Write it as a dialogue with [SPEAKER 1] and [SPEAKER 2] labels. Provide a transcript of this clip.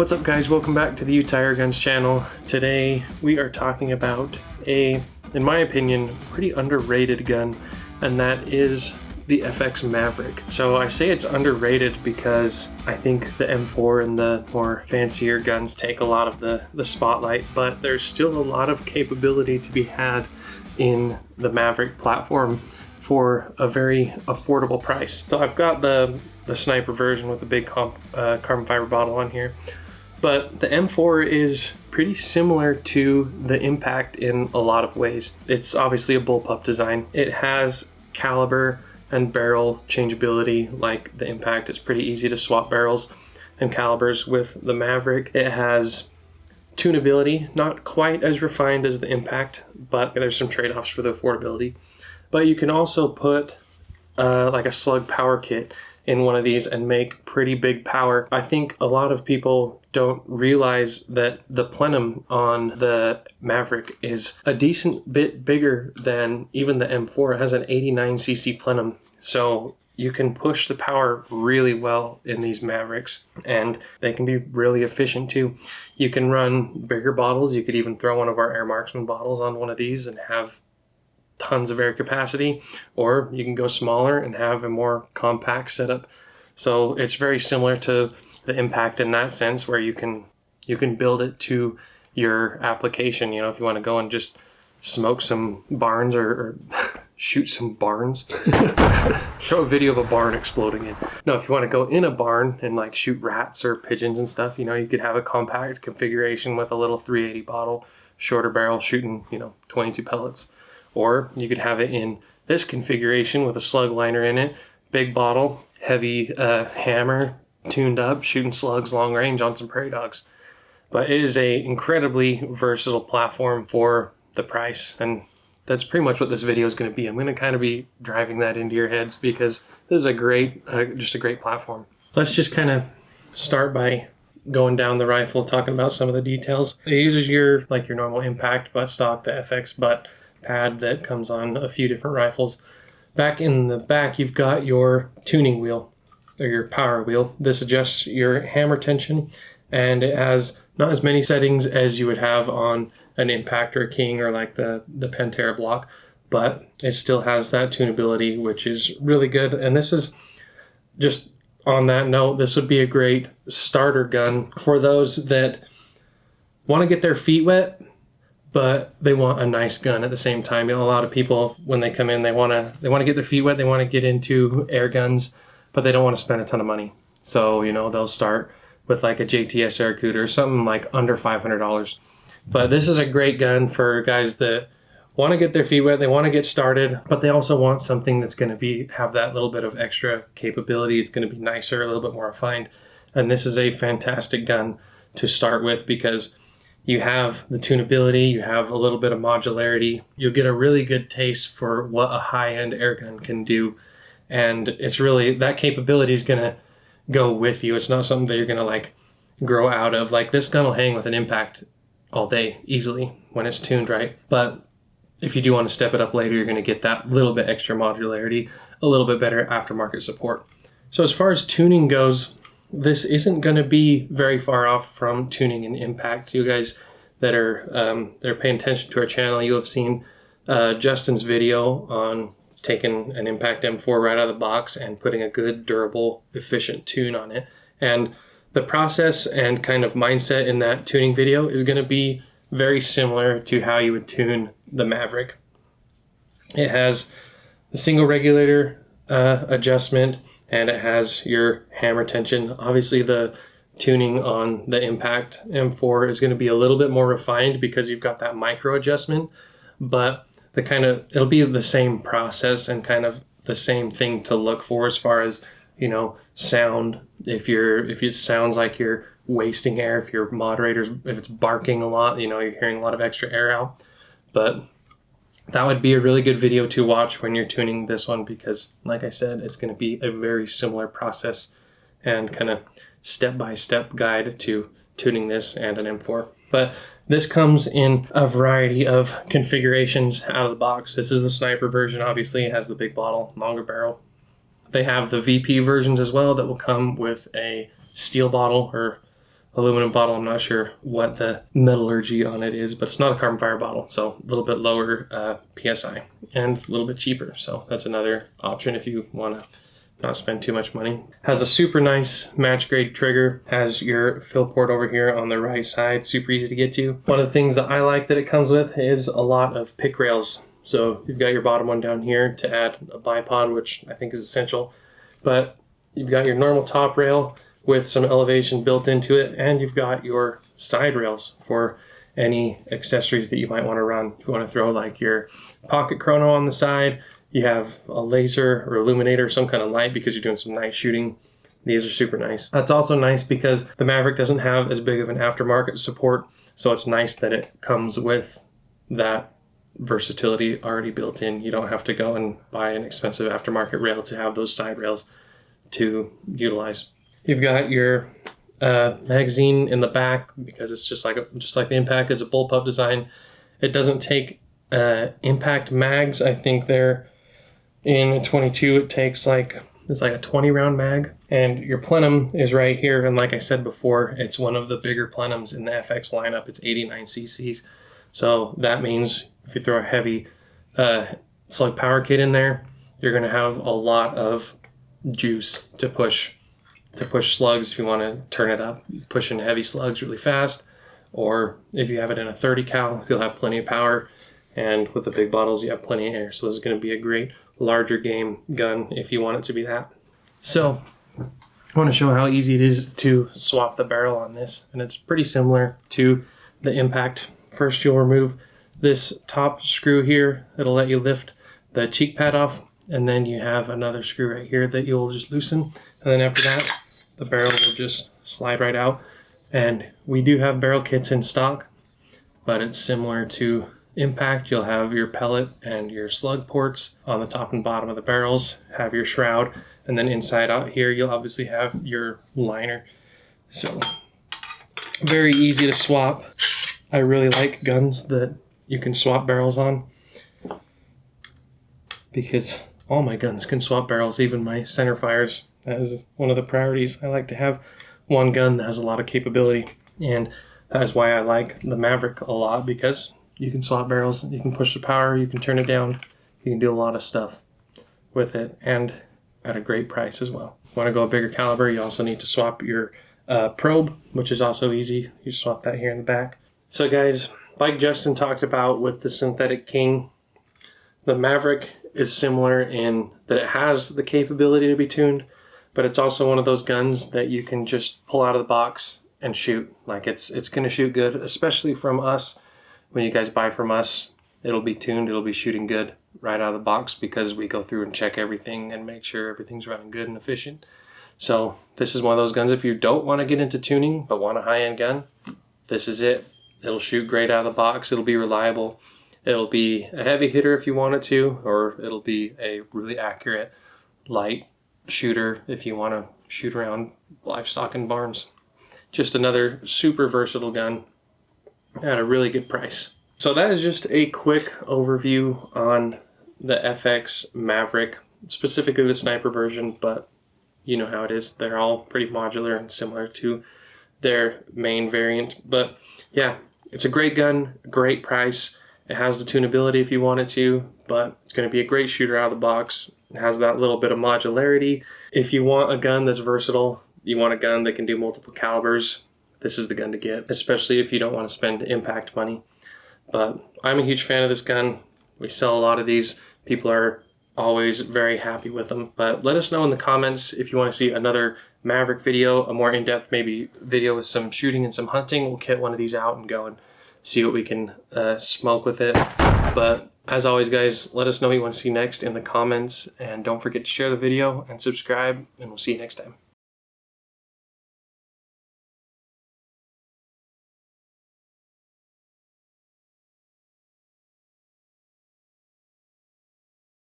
[SPEAKER 1] What's up guys, welcome back to the Utah Airguns channel. Today we are talking about in my opinion, pretty underrated gun, and that is the FX Maverick. So I say it's underrated because I think the M4 and the more fancier guns take a lot of the spotlight, but there's still a lot of capability to be had in the Maverick platform for a very affordable price. So I've got the sniper version with the big carbon fiber bottle on here, but the M4 is pretty similar to the Impact in a lot of ways. It's obviously a bullpup design. It has caliber and barrel changeability like the Impact. It's pretty easy to swap barrels and calibers with the Maverick. It has tunability, not quite as refined as the Impact, but there's some trade-offs for the affordability. But you can also put like a slug power kit in one of these and make pretty big power. I think a lot of people don't realize that the plenum on the Maverick is a decent bit bigger than even the M4. It has an 89cc plenum, so you can push the power really well in these Mavericks, and they can be really efficient too. You can run bigger bottles. You could even throw one of our Air Marksman bottles on one of these and have tons of air capacity, or you can go smaller and have a more compact setup. So it's very similar to the Impact in that sense, where you can build it to your application. You know, if you want to go and just smoke some barns or shoot some barns. Show a video of a barn exploding in. No, if you want to go in a barn and like shoot rats or pigeons and stuff, you know, you could have a compact configuration with a little 380 bottle, shorter barrel shooting, 22 pellets. Or you could have it in this configuration with a slug liner in it, big bottle, heavy hammer, tuned up, shooting slugs long range on some prairie dogs. But it is a incredibly versatile platform for the price, and that's pretty much what this video is going to be. I'm going to kind of be driving that into your heads because this is a great, just a great platform. Let's just kind of start by going down the rifle, talking about some of the details. It uses your normal Impact buttstock, the FX butt pad that comes on a few different rifles. Back in the back, you've got your tuning wheel, or your power wheel. This adjusts your hammer tension, and it has not as many settings as you would have on an Impact or a King or like the Pantera block, but it still has that tunability, which is really good. And this is just, on that note, this would be a great starter gun for those that want to get their feet wet, but they want a nice gun at the same time. A lot of people, when they come in, they want to get their feet wet. They want to get into air guns, but they don't want to spend a ton of money. So, they'll start with like a JTS Aircut or something like under $500. But this is a great gun for guys that want to get their feet wet. They want to get started, but they also want something that's going to have that little bit of extra capability. It's going to be nicer, a little bit more refined. And this is a fantastic gun to start with because you have the tunability, you have a little bit of modularity. You'll get a really good taste for what a high-end airgun can do. And it's really, that capability is going to go with you. It's not something that you're going to like grow out of. Like this gun will hang with an Impact all day easily when it's tuned right. But if you do want to step it up later, you're going to get that little bit extra modularity, a little bit better aftermarket support. So as far as tuning goes, this isn't going to be very far off from tuning an Impact. You guys that are paying attention to our channel, you have seen Justin's video on taking an Impact M4 right out of the box and putting a good, durable, efficient tune on it. And the process and kind of mindset in that tuning video is going to be very similar to how you would tune the Maverick. It has the single regulator adjustment, and it has your hammer tension. Obviously the tuning on the Impact M4 is going to be a little bit more refined because you've got that micro adjustment, but it'll be the same process and kind of the same thing to look for as far as, sound. If it sounds like you're wasting air, if your moderator's, if it's barking a lot, you're hearing a lot of extra air out. But that would be a really good video to watch when you're tuning this one because, like I said, it's going to be a very similar process and kind of step-by-step guide to tuning this and an M4. But this comes in a variety of configurations out of the box. This is the sniper version. Obviously, it has the big bottle, longer barrel. They have the VP versions as well that will come with a steel bottle or aluminum bottle. I'm not sure what the metallurgy on it is, but it's not a carbon fiber bottle, so a little bit lower PSI and a little bit cheaper. So that's another option if you want to not spend too much money. Has a super nice match grade trigger. Has your fill port over here on the right side, super easy to get to. One of the things that I like that it comes with is a lot of pick rails. So you've got your bottom one down here to add a bipod, which I think is essential. But you've got your normal top rail with some elevation built into it, and you've got your side rails for any accessories that you might want to run. If you want to throw like your pocket chrono on the side, you have a laser or illuminator, some kind of light because you're doing some night shooting. These are super nice. That's also nice because the Maverick doesn't have as big of an aftermarket support, so it's nice that it comes with that versatility already built in. You don't have to go and buy an expensive aftermarket rail to have those side rails to utilize. You've got your magazine in the back because it's just like the Impact. It's a bullpup design. It doesn't take Impact mags. I think they're in a 22. It takes it's like a 20 round mag, and your plenum is right here. And like I said before, it's one of the bigger plenums in the FX lineup. It's 89 cc's. So that means if you throw a heavy slug power kit in there, you're going to have a lot of juice to push slugs. If you want to turn it up, pushing heavy slugs really fast, or if you have it in a 30 cal, you'll have plenty of power, and with the big bottles you have plenty of air. So this is going to be a great larger game gun if you want it to be that. So I want to show how easy it is to swap the barrel on this, and it's pretty similar to the Impact. First, you'll remove this top screw here. It'll let you lift the cheek pad off, and then you have another screw right here that you'll just loosen, and then after that the barrel will just slide right out. And we do have barrel kits in stock, but it's similar to Impact. You'll have your pellet and your slug ports on the top and bottom of the barrels, have your shroud, and then inside out here you'll obviously have your liner. So very easy to swap. I really like guns that you can swap barrels on because all my guns can swap barrels, even my center fires. That is one of the priorities. I like to have one gun that has a lot of capability, and that is why I like the Maverick a lot, because you can swap barrels, you can push the power, you can turn it down, you can do a lot of stuff with it, and at a great price as well. If you want to go a bigger caliber, you also need to swap your probe, which is also easy. You swap that here in the back. So guys, like Justin talked about with the Synthetic King, the Maverick is similar in that it has the capability to be tuned, but it's also one of those guns that you can just pull out of the box and shoot. Like it's going to shoot good, especially from us. When you guys buy from us, it'll be tuned, it'll be shooting good right out of the box because we go through and check everything and make sure everything's running good and efficient. So this is one of those guns, if you don't want to get into tuning but want a high-end gun, this is it. It'll shoot great out of the box, it'll be reliable, it'll be a heavy hitter if you want it to, or it'll be a really accurate light shooter if you want to shoot around livestock and barns. Just another super versatile gun at a really good price. So that is just a quick overview on the FX Maverick, specifically the sniper version, but you know how it is. They're all pretty modular and similar to their main variant. But yeah, it's a great gun, great price. It has the tunability if you want it to, but it's going to be a great shooter out of the box. It has that little bit of modularity. If you want a gun that's versatile, you want a gun that can do multiple calibers, this is the gun to get, especially if you don't want to spend Impact money. But I'm a huge fan of this gun. We sell a lot of these. People are always very happy with them. But let us know in the comments if you want to see another Maverick video, a more in-depth maybe video with some shooting and some hunting. We'll kit one of these out and go and see what we can smoke with it. But as always, guys, let us know what you want to see next in the comments, and don't forget to share the video and subscribe, and we'll see you next time.